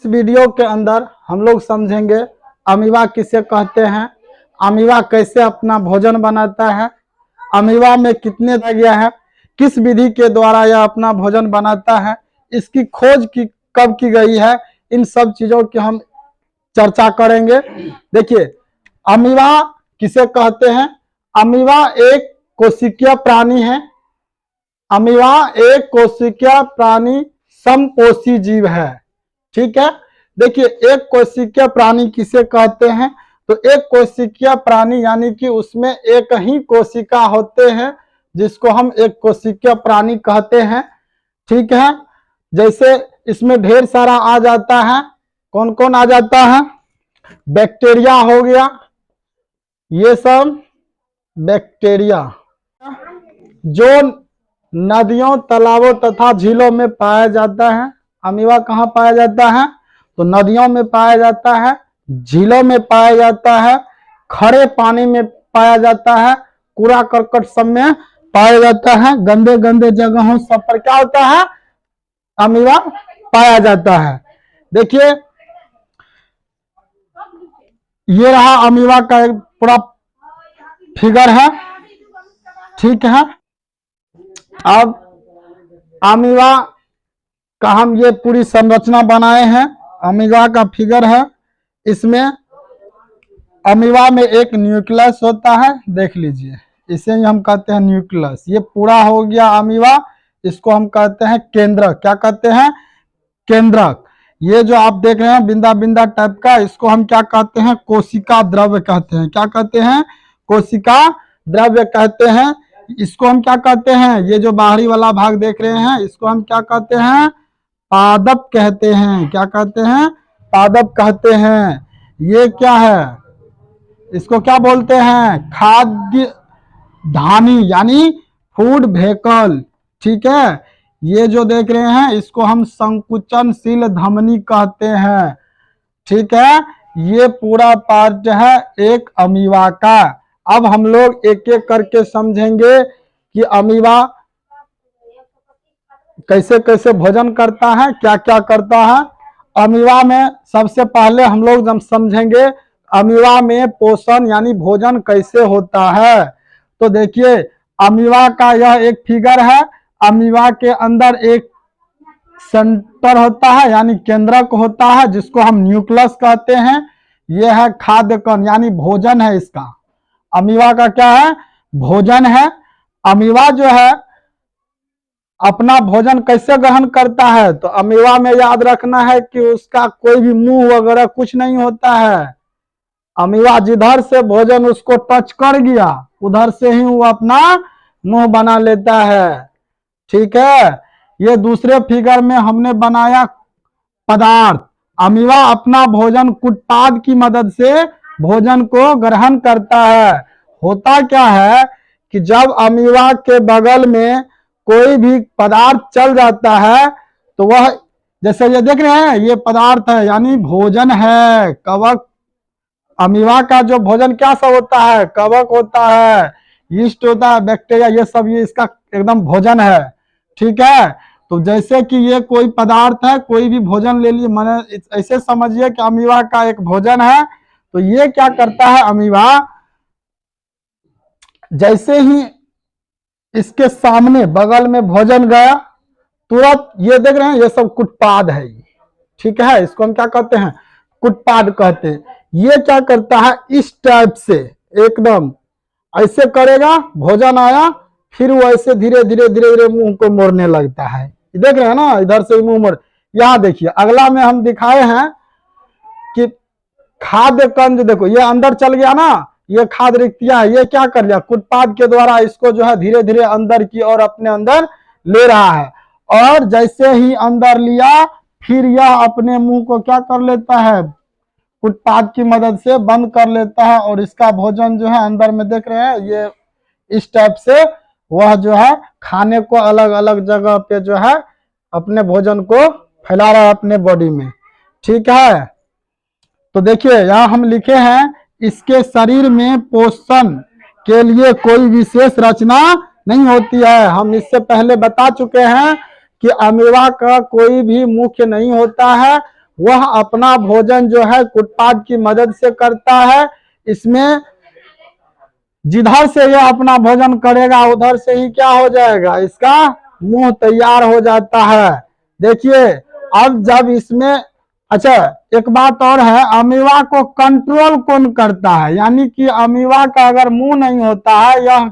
इस वीडियो के अंदर हम लोग समझेंगे अमीबा किसे कहते हैं, अमीबा कैसे अपना भोजन बनाता है, अमीबा में कितने गया है, किस विधि के द्वारा यह अपना भोजन बनाता है, इसकी खोज कब की गई है, इन सब चीजों की हम चर्चा करेंगे। देखिए अमीबा किसे कहते हैं। अमीबा एक कोशिकीय प्राणी है। अमीबा एक कोशिकीय प्राणी समपोषी जीव है। ठीक है। देखिए एक कोशिकीय प्राणी किसे कहते हैं, तो एक कोशिकीय प्राणी यानी कि उसमें एक ही कोशिका होते हैं जिसको हम एक कोशिकीय प्राणी कहते हैं। ठीक है। जैसे इसमें ढेर सारा आ जाता है, कौन कौन आ जाता है, बैक्टीरिया हो गया, ये सब बैक्टीरिया जो नदियों तालाबों तथा झीलों में पाया जाता है। अमीबा कहाँ पाया जाता है, तो नदियों में पाया जाता है, झीलों में पाया जाता है, खड़े पानी में पाया जाता है, कूड़ा करकट सब में पाया जाता है, गंदे गंदे जगहों सब पर क्या होता है, अमीबा पाया जाता है। देखिए ये रहा अमीबा का एक पूरा फिगर है। ठीक है। अब अमीबा का हम ये पूरी संरचना बनाए हैं। अमीबा का फिगर है। इसमें अमीबा में एक न्यूक्लियस होता है, देख लीजिए, इसे हम कहते हैं न्यूक्लियस। ये पूरा हो गया अमीबा, इसको हम कहते हैं केंद्रक। क्या कहते हैं, केंद्रक। ये जो आप देख रहे हैं बिंदा बिंदा टाइप का, इसको हम क्या कहते हैं, कोशिका द्रव्य कहते हैं। क्या कहते हैं, कोशिका द्रव्य कहते हैं। इसको हम क्या कहते हैं, ये जो बाहरी वाला भाग देख रहे हैं इसको हम क्या कहते हैं, पादप कहते हैं। क्या कहते हैं, पादप कहते हैं। ये क्या है, इसको क्या बोलते हैं, खाद्य धानी यानी फूड वेहिकल। ठीक है। ये जो देख रहे हैं इसको हम संकुचनशील धमनी कहते हैं। ठीक है। ये पूरा पार्ट है एक अमीबा का। अब हम लोग एक एक करके समझेंगे कि अमीबा कैसे कैसे भोजन करता है, क्या क्या करता है। अमीबा में सबसे पहले हम लोग जब समझेंगे अमीबा में पोषण यानी भोजन कैसे होता है। तो देखिए अमीबा का यह एक फिगर है। अमीबा के अंदर एक सेंटर होता है यानी केंद्रक होता है जिसको हम न्यूक्लियस कहते हैं। यह है खाद्य कण यानी भोजन है इसका। अमीबा का क्या है, भोजन है। अमीबा जो है अपना भोजन कैसे ग्रहण करता है, तो अमीबा में याद रखना है कि उसका कोई भी मुंह वगैरह कुछ नहीं होता है। अमीबा जिधर से भोजन उसको टच कर गया उधर से ही वो अपना मुंह बना लेता है। ठीक है। ये दूसरे फिगर में हमने बनाया पदार्थ। अमीबा अपना भोजन कुटपाद की मदद से भोजन को ग्रहण करता है। होता क्या है कि जब अमीबा के बगल में कोई भी पदार्थ चल जाता है तो वह, जैसे ये देख रहे हैं ये पदार्थ है यानी भोजन है, कवक। अमीबा का जो भोजन क्या सब होता है, कवक होता है, यीस्ट होता है, बैक्टीरिया, ये सब ये इसका एकदम भोजन है। ठीक है। तो जैसे कि ये कोई पदार्थ है, कोई भी भोजन ले लीजिए, मैंने ऐसे समझिए कि अमीबा का एक भोजन है। तो ये क्या करता है अमीबा, जैसे ही इसके सामने बगल में भोजन गया तुरंत, ये देख रहे हैं ये सब कुटपाद है। ठीक है। इसको हम क्या कहते हैं, कुटपाद कहते हैं। ये क्या करता है, इस टाइप से एकदम ऐसे करेगा, भोजन आया, फिर वो ऐसे धीरे धीरे धीरे धीरे मुंह को मोड़ने लगता है। देख रहे हैं ना, इधर से मुंह मोड़। यहाँ देखिए अगला में हम दिखाए हैं कि खाद्य कण, देखो ये अंदर चल गया ना, ये खाद्य रिक्तियां है, ये क्या कर लिया, कुटपाद के द्वारा इसको जो है धीरे धीरे अंदर की ओर अपने अंदर ले रहा है। और जैसे ही अंदर लिया फिर यह अपने मुंह को क्या कर लेता है, कुटपाद की मदद से बंद कर लेता है और इसका भोजन जो है अंदर में देख रहे हैं ये इस टाइप से वह जो है खाने को अलग अलग जगह पे जो है अपने भोजन को फैला रहा है अपने बॉडी में। ठीक है। तो देखिए यहाँ हम लिखे हैं इसके शरीर में पोषण के लिए कोई विशेष रचना नहीं होती है। हम इससे पहले बता चुके हैं कि अमीबा का कोई भी मुख्य नहीं होता है, वह अपना भोजन जो है कुटपाद की मदद से करता है। इसमें जिधर से यह अपना भोजन करेगा उधर से ही क्या हो जाएगा, इसका मुंह तैयार हो जाता है। देखिए अब जब इसमें, अच्छा एक बात और है, अमीबा को कंट्रोल कौन करता है, यानी कि अमीबा का अगर मुंह नहीं होता है, यह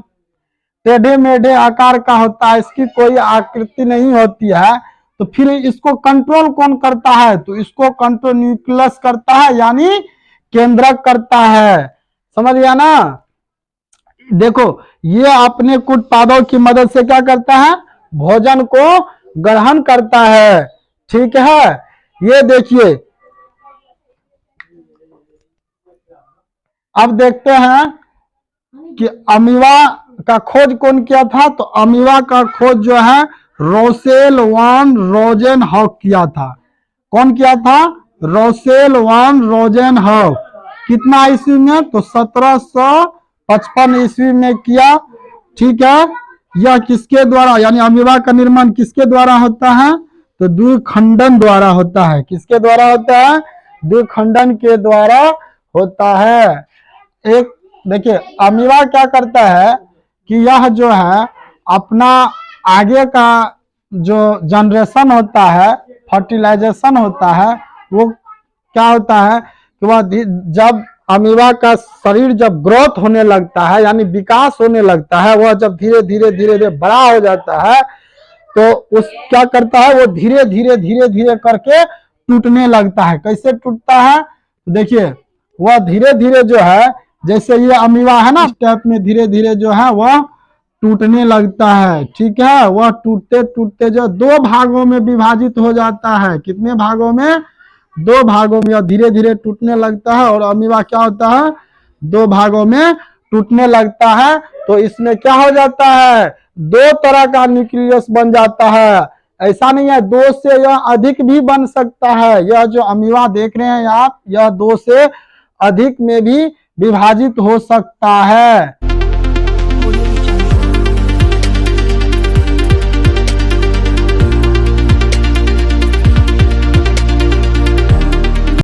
टेढ़े मेढ़े आकार का होता है, इसकी कोई आकृति नहीं होती है, तो फिर इसको कंट्रोल कौन करता है, तो इसको कंट्रोल न्यूक्लियस करता है, यानी केंद्रक करता है। समझ गया ना। देखो ये अपने कुटपादों की मदद से क्या करता है, भोजन को ग्रहण करता है। ठीक है, ये देखिए अब देखते हैं कि अमीबा का खोज कौन किया था, तो अमीबा का खोज जो है रोसेल वान रोजेनहॉक किया था। कौन किया था, रोसेल वान रोजेनहॉक। कितना ईस्वी में, तो 1755 ईस्वी में किया। ठीक है, यह किसके द्वारा, यानी अमीबा का निर्माण किसके द्वारा होता है, तो द्विखंडन द्वारा होता है। किसके द्वारा होता है, द्विखंडन के द्वारा होता है। एक देखिए अमीबा क्या करता है कि यह जो है अपना आगे का जो जनरेशन होता है, फर्टिलाइजेशन होता है, वो क्या होता है कि वह जब अमीबा का शरीर जब ग्रोथ होने लगता है, यानी विकास होने लगता है, वह जब धीरे धीरे धीरे धीरे बड़ा हो जाता है, तो उस क्या करता है, वो धीरे धीरे धीरे धीरे करके टूटने लगता है। कैसे टूटता है, तो देखिए वह धीरे धीरे जो है, जैसे ये अमीबा है ना, स्टेप में धीरे धीरे जो है वह टूटने लगता है। ठीक है, वह टूटते टूटते जो 2 भागों में विभाजित हो जाता है। कितने भागों में, 2 भागों में धीरे धीरे टूटने लगता है। और अमीबा क्या होता है, 2 भागों में टूटने लगता है। तो इसमें क्या हो जाता है, 2 तरह का न्यूक्लियस बन जाता है। ऐसा नहीं है, 2 से यह अधिक भी बन सकता है। यह जो अमीबा देख रहे हैं आप, यह 2 से अधिक में भी विभाजित हो सकता है।